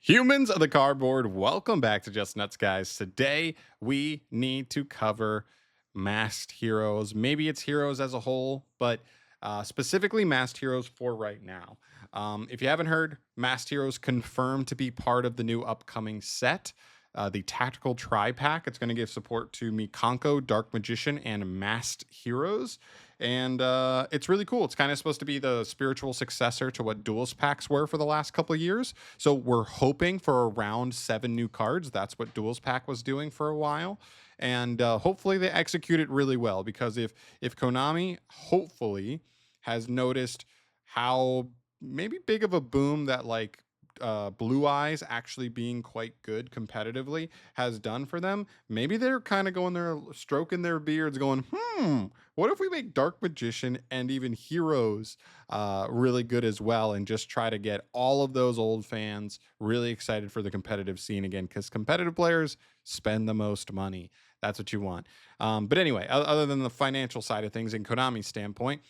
Humans of the cardboard, welcome back to Just Nuts, guys. Today we need to cover masked heroes. Maybe it's heroes as a whole, but specifically masked heroes for right now. If you haven't heard, masked heroes confirmed to be part of the new upcoming set. The tactical tri pack. It's going to give support to Mikanko, Dark Magician, and Masked Heroes. And it's really cool. It's kind of supposed to be the spiritual successor to what Duelist packs were for the last couple of years. So we're hoping for around 7 new cards. That's what Duelist pack was doing for a while. And hopefully they execute it really well, because if Konami hopefully has noticed how maybe big of a boom that like Blue Eyes actually being quite good competitively has done for them, maybe they're kind of going there, stroking their beards, going, what if we make Dark Magician and even Heroes really good as well, and just try to get all of those old fans really excited for the competitive scene again, because competitive players spend the most money. That's what you want. But anyway, other than the financial side of things in Konami's standpoint,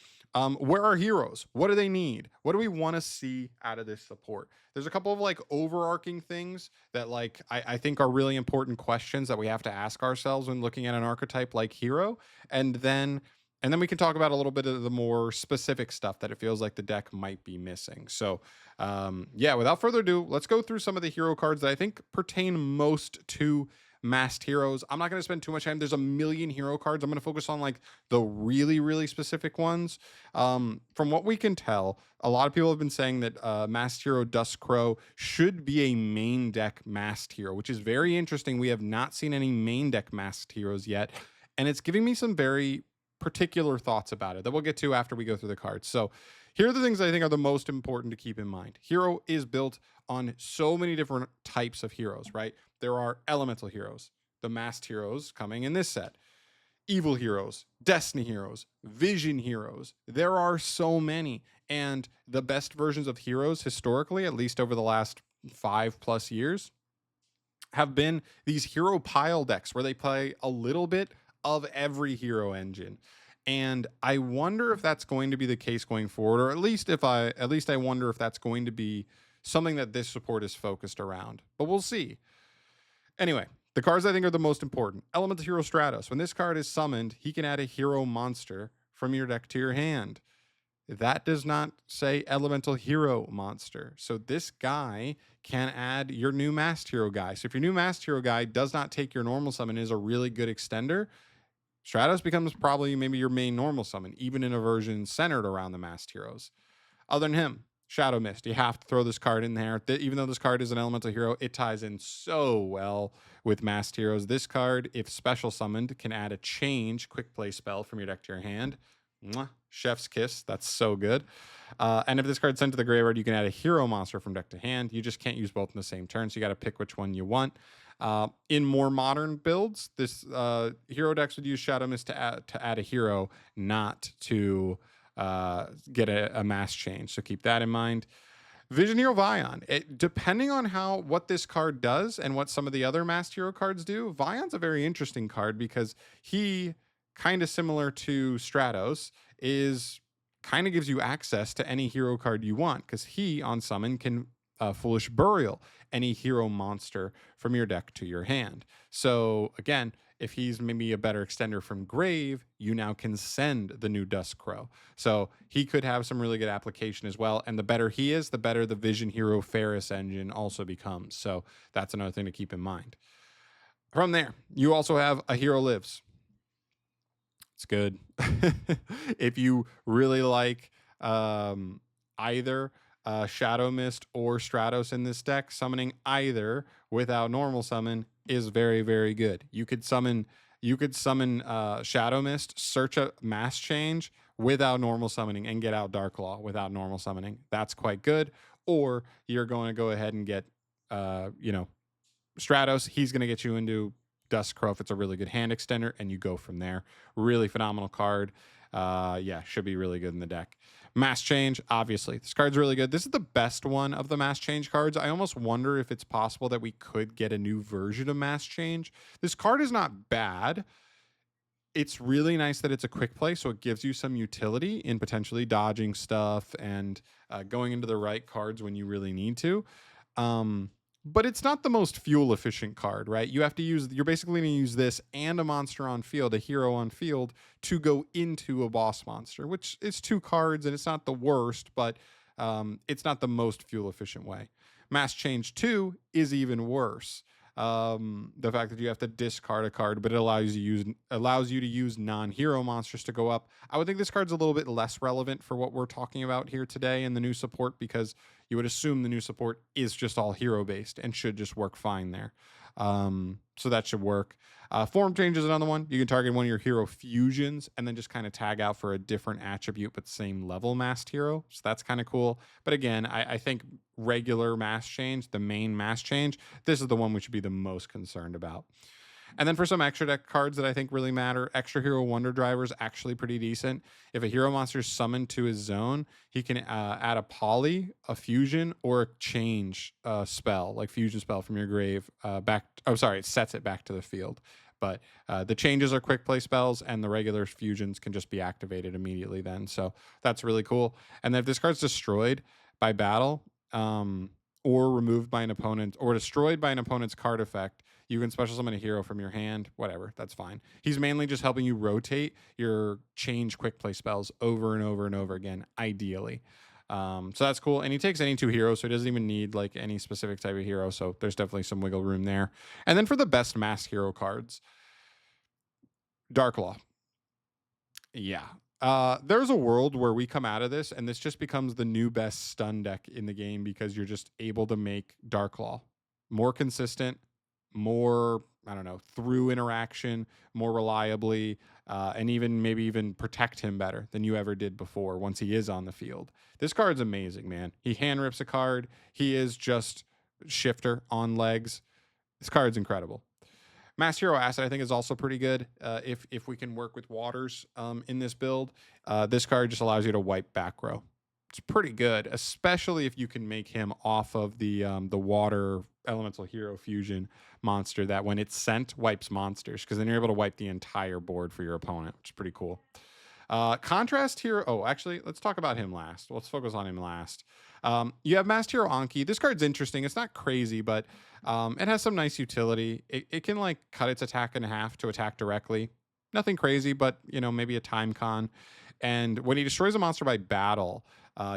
where are heroes? What do they need? What do we want to see out of this support? There's a couple of like overarching things that like I think are really important questions that we have to ask ourselves when looking at an archetype like hero. And then we can talk about a little bit of the more specific stuff that it feels like the deck might be missing. So yeah, without further ado, let's go through some of the hero cards that I think pertain most to masked heroes. I'm not going to spend too much time. There's a million hero cards. I'm going to focus on like the really, really specific ones. From what we can tell, a lot of people have been saying that masked hero Dusk Crow should be a main deck masked hero, which is very interesting. We have not seen any main deck masked heroes yet, and it's giving me some very particular thoughts about it that we'll get to after we go through the cards. So here are the things I think are the most important to keep in mind. Hero is built on so many different types of heroes, right? There are elemental heroes, the masked heroes coming in this set, evil heroes, destiny heroes, vision heroes. There are so many. And the best versions of heroes historically, at least over the last 5+ years, have been these hero pile decks where they play a little bit of every hero engine. And I wonder if that's going to be the case going forward, or at least I wonder if that's going to be something that this support is focused around. But we'll see. Anyway, the cards I think are the most important. Elemental Hero Stratos. When this card is summoned, he can add a hero monster from your deck to your hand. That does not say Elemental Hero Monster. So this guy can add your new Masked Hero guy. So if your new Masked Hero guy does not take your normal summon, is a really good extender, Stratos becomes probably maybe your main normal summon, even in a version centered around the Masked Heroes. Other than him, Shadow Mist. You have to throw this card in there. Even though this card is an elemental hero, it ties in so well with masked heroes. This card, if special summoned, can add a change quick play spell from your deck to your hand. Mwah, chef's kiss. That's so good. And if this card's sent to the graveyard, you can add a hero monster from deck to hand. You just can't use both in the same turn, so you got to pick which one you want. In more modern builds, this hero decks would use Shadow Mist to add a hero, not to get a mass change. So keep that in mind. Vision Hero Vion. Depending on what this card does and what some of the other masked hero cards do, Vion's a very interesting card because he, kind of similar to Stratos, is kind of gives you access to any hero card you want, because he on summon can Foolish Burial any hero monster from your deck to your hand. So again, if he's maybe a better extender from grave, you now can send the new Dusk Crow. So he could have some really good application as well. And the better he is, the better the Vision Hero Ferris engine also becomes. So that's another thing to keep in mind. From there, you also have A Hero Lives. It's good. If you really like either Shadow Mist or Stratos in this deck, summoning either without normal summon is very, very good. You could summon Shadow Mist, search a mass change without normal summoning, and get out Dark Law without normal summoning. That's quite good. Or you're going to go ahead and get Stratos. He's going to get you into Dusk Crow if it's a really good hand extender, and you go from there. Really phenomenal card. Yeah, should be really good in the deck. Mass Change, obviously. This card's really good. This is the best one of the Mass Change cards. I almost wonder if it's possible that we could get a new version of Mass Change. This card is not bad. It's really nice that it's a quick play, so it gives you some utility in potentially dodging stuff and going into the right cards when you really need to. but it's not the most fuel efficient card, right? You're basically going to use this and a monster on field, a hero on field, to go into a boss monster, which is 2 cards and it's not the worst, but it's not the most fuel efficient way. Mass Change 2 is even worse. The fact that you have to discard a card, but it allows you to use non-hero monsters to go up. I would think this card's a little bit less relevant for what we're talking about here today in the new support, because you would assume the new support is just all hero based and should just work fine there. So that should work. Form Change is another one. You can target one of your hero fusions and then just kind of tag out for a different attribute but same level masked hero. So that's kind of cool. But again, I think regular mass change, the main mass change, this is the one we should be the most concerned about. And then for some extra deck cards that I think really matter, Extra Hero Wonder Driver is actually pretty decent. If a hero monster is summoned to his zone, he can add a poly, a fusion, or a change spell, like fusion spell from your grave back. Oh, sorry, it sets it back to the field. But the changes are quick play spells, and the regular fusions can just be activated immediately then. So that's really cool. And then if this card's destroyed by battle, or removed by an opponent, or destroyed by an opponent's card effect, you can special summon a hero from your hand. Whatever, that's fine. He's mainly just helping you rotate your change quick play spells over and over and over again, ideally. So that's cool. And he takes any 2 heroes, so he doesn't even need like any specific type of hero. So there's definitely some wiggle room there. And then for the best mass hero cards, Darklaw. Yeah. There's a world where we come out of this and this just becomes the new best stun deck in the game, because you're just able to make Darklaw more consistent, more, I don't know, through interaction, more reliably, and maybe even protect him better than you ever did before once he is on the field. This card's amazing, man. He hand rips a card. He is just shifter on legs. This card's incredible. Mass Hero Acid, I think, is also pretty good if we can work with waters in this build. This card just allows you to wipe back row. It's pretty good, especially if you can make him off of the water elemental hero fusion monster that when it's sent wipes monsters, because then you're able to wipe the entire board for your opponent, which is pretty cool. Contrast Hero. Oh, actually, let's talk about him last. Let's focus on him last. You have Masked Hero Anki. This card's interesting. It's not crazy, but it has some nice utility. It can like cut its attack in half to attack directly. Nothing crazy, but maybe a time con. And when he destroys a monster by battle,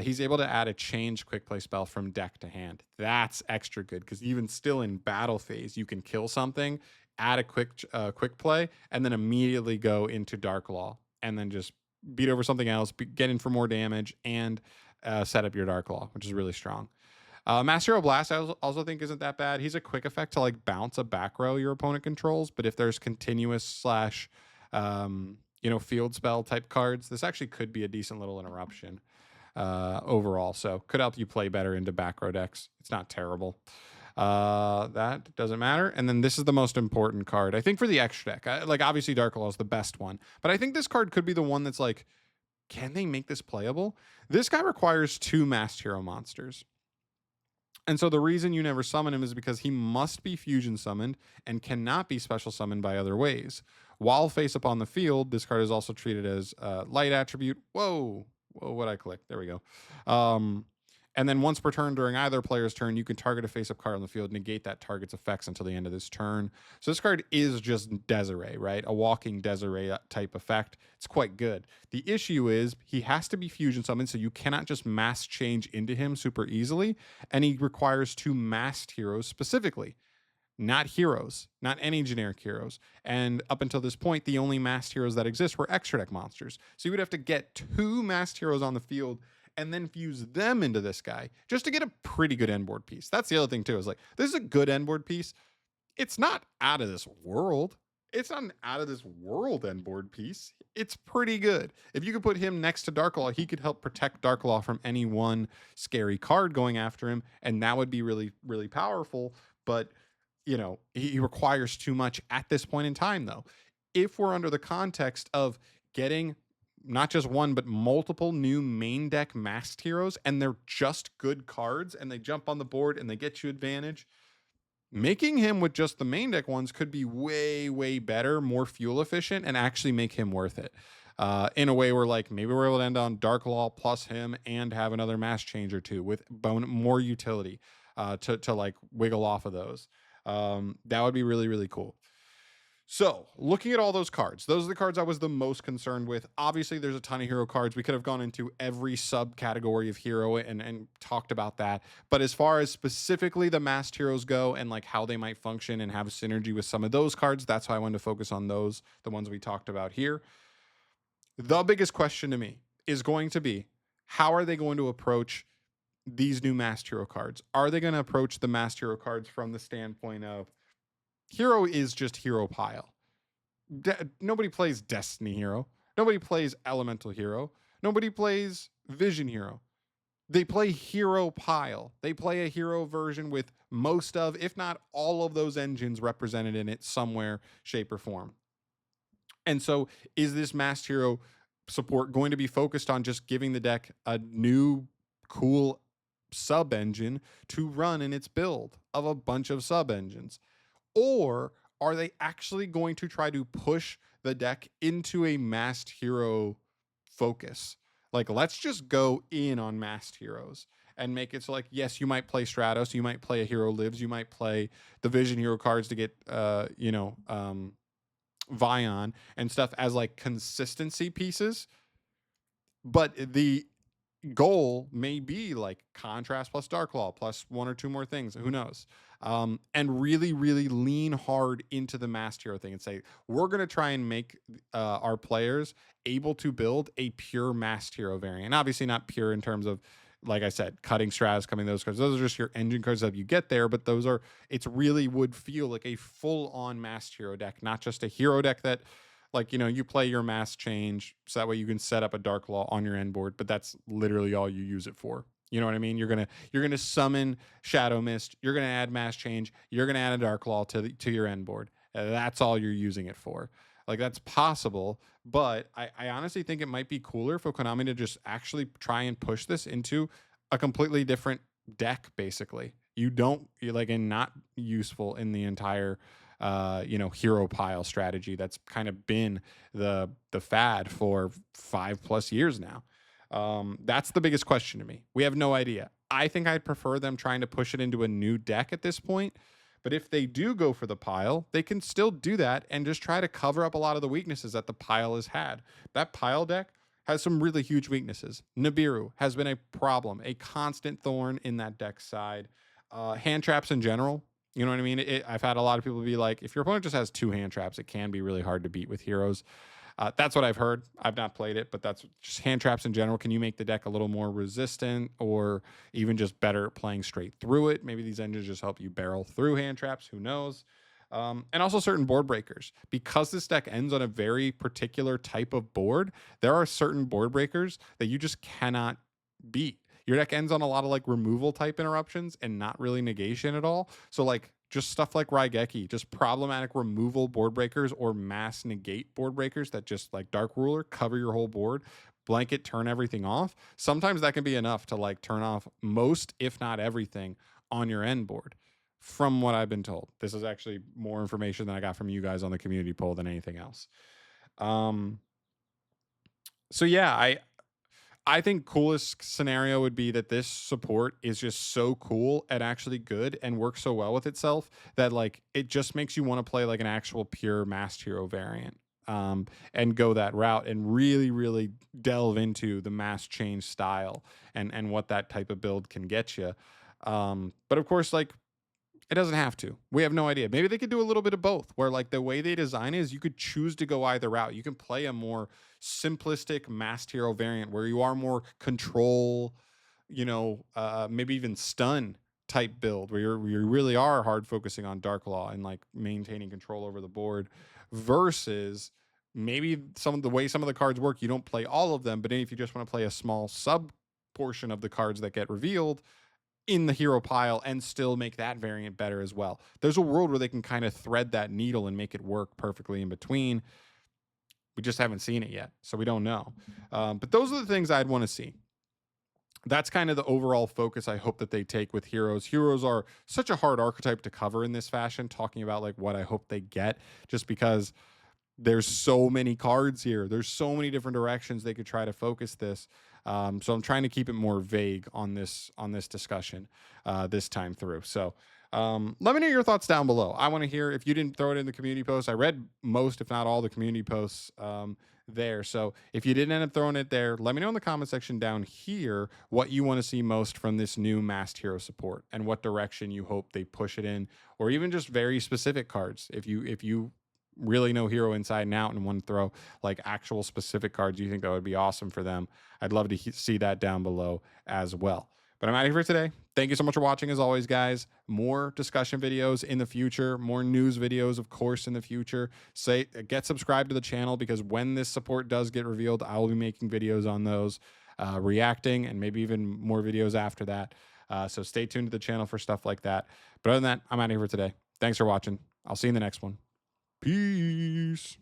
he's able to add a change quick play spell from deck to hand. That's extra good, because even still in battle phase, you can kill something, add a quick play, and then immediately go into Darklaw, and then just beat over something else, get in for more damage, and set up your Darklaw, which is really strong. Master Hero Blast, I also think isn't that bad. He's a quick effect to like bounce a back row your opponent controls, but if there's continuous slash field spell type cards, this actually could be a decent little interruption overall. So could help you play better into back row decks. It's not terrible. That doesn't matter. And then this is the most important card, I think, for the extra deck. Like obviously Darklaw is the best one, but I think this card could be the one that's like, can they make this playable? This guy requires 2 masked hero monsters. And so the reason you never summon him is because he must be fusion summoned and cannot be special summoned by other ways. While face up on the field, this card is also treated as light attribute. Whoa, what'd I click? There we go. And then once per turn during either player's turn, you can target a face-up card on the field, negate that target's effects until the end of this turn. So this card is just Desiree, right? A walking Desiree type effect. It's quite good. The issue is he has to be fusion summoned, so you cannot just mass change into him super easily. And he requires 2 masked heroes specifically. Not heroes, not any generic heroes. And up until this point, the only masked heroes that exist were extra deck monsters. So you would have to get 2 masked heroes on the field and then fuse them into this guy just to get a pretty good end board piece. That's the other thing too, is like, this is a good end board piece. It's not out of this world. It's not an out of this world end board piece. It's pretty good. If you could put him next to Darklaw, he could help protect Darklaw from any one scary card going after him. And that would be really, really powerful. But he requires too much at this point in time though. If we're under the context of getting not just one, but multiple new main deck masked heroes, and they're just good cards, and they jump on the board and they get you advantage, making him with just the main deck ones could be way, way better, more fuel efficient, and actually make him worth it. In a way where like maybe we're able to end on Darklaw plus him and have another mass change or 2 with more utility. to like wiggle off of those. That would be really, really cool. So, looking at all those cards, those are the cards I was the most concerned with. Obviously, there's a ton of hero cards. We could have gone into every subcategory of hero and talked about that. But as far as specifically the masked heroes go and like how they might function and have synergy with some of those cards, that's why I wanted to focus on those, the ones we talked about here. The biggest question to me is going to be, how are they going to approach these new masked hero cards? Are they going to approach the masked hero cards from the standpoint of hero is just hero pile? Nobody plays Destiny Hero. Nobody plays Elemental Hero. Nobody plays Vision Hero. They play hero pile. They play a hero version with most of, if not all of those engines represented in it somewhere, shape, or form. And so is this masked hero support going to be focused on just giving the deck a new cool sub engine to run in its build of a bunch of sub engines? Or are they actually going to try to push the deck into a masked hero focus? Like, let's just go in on masked heroes and make it so, like, yes, you might play Stratos, you might play a hero lives, you might play the Vision hero cards to get, Vion and stuff as like consistency pieces. But the goal may be like contrast plus dark law plus one or two more things, who knows, and really really lean hard into the masked hero thing and say, we're going to try and make our players able to build a pure masked hero variant. Obviously not pure in terms of, like I said, cutting Stratus, coming those cards, those are just your engine cards that you get there, but those are, it's really would feel like a full on masked hero deck, not just a hero deck that, like, you play your mass change so that way you can set up a dark law on your end board, but that's literally all you use it for. You know what I mean? You're gonna summon Shadow Mist, you're gonna add mass change, you're gonna add a dark law to your end board. That's all you're using it for. Like, that's possible, but I honestly think it might be cooler for Konami to just actually try and push this into a completely different deck. Basically, you're like, and not useful in the entire hero pile strategy that's kind of been the fad for 5+ years now. That's the biggest question to me. We have no idea. I think I'd prefer them trying to push it into a new deck at this point. But if they do go for the pile, they can still do that and just try to cover up a lot of the weaknesses that the pile has had. That pile deck has some really huge weaknesses. Nibiru has been a problem, a constant thorn in that deck side. Hand traps in general, you know what I mean? I've had a lot of people be like, if your opponent just has 2 hand traps, it can be really hard to beat with heroes. That's what I've heard. I've not played it, but that's just hand traps in general. Can you make the deck a little more resistant or even just better playing straight through it? Maybe these engines just help you barrel through hand traps. Who knows? And also certain board breakers. Because this deck ends on a very particular type of board, there are certain board breakers that you just cannot beat. Your deck ends on a lot of like removal type interruptions and not really negation at all. So like just stuff like Raigeki, just problematic removal board breakers or mass negate board breakers that just like Dark Ruler, cover your whole board, blanket, turn everything off. Sometimes that can be enough to like turn off most, if not everything, on your end board. From what I've been told, this is actually more information than I got from you guys on the community poll than anything else. So yeah, I think coolest scenario would be that this support is just so cool and actually good and works so well with itself that like it just makes you want to play like an actual pure masked hero variant, and go that route and really, really delve into the mass change style and what that type of build can get you. But of course, like, it doesn't have to. We have no idea. Maybe they could do a little bit of both, where like the way they design is you could choose to go either route. You can play a more simplistic masked hero variant where you are more control, maybe even stun type build where you really are hard focusing on Dark Law and like maintaining control over the board, versus maybe some of the cards work, you don't play all of them, but if you just want to play a small sub portion of the cards that get revealed in the hero pile and still make that variant better as well. There's a world where they can kind of thread that needle and make it work perfectly in between. We just haven't seen it yet, so we don't know. But those are the things I'd want to see. That's kind of the overall focus I hope that they take with heroes. Heroes are such a hard archetype to cover in this fashion, talking about like what I hope they get, just because there's so many cards here. There's so many different directions they could try to focus this. So I'm trying to keep it more vague on this discussion this time through. So let me know your thoughts down below. I want to hear if you didn't throw it in the community post. I read most, if not all, the community posts there. So if you didn't end up throwing it there, let me know in the comment section down here what you want to see most from this new Masked Hero support and what direction you hope they push it in, or even just very specific cards. If you really know Hero inside and out and want to throw like actual specific cards you think that would be awesome for them, I'd love to see that down below as well. But I'm out of here for today. Thank you so much for watching. As always, guys, more discussion videos in the future, more news videos, of course, in the future. Get subscribed to the channel, because when this support does get revealed, I will be making videos on those, reacting, and maybe even more videos after that. So stay tuned to the channel for stuff like that. But other than that, I'm out of here for today. Thanks for watching. I'll see you in the next one. Peace.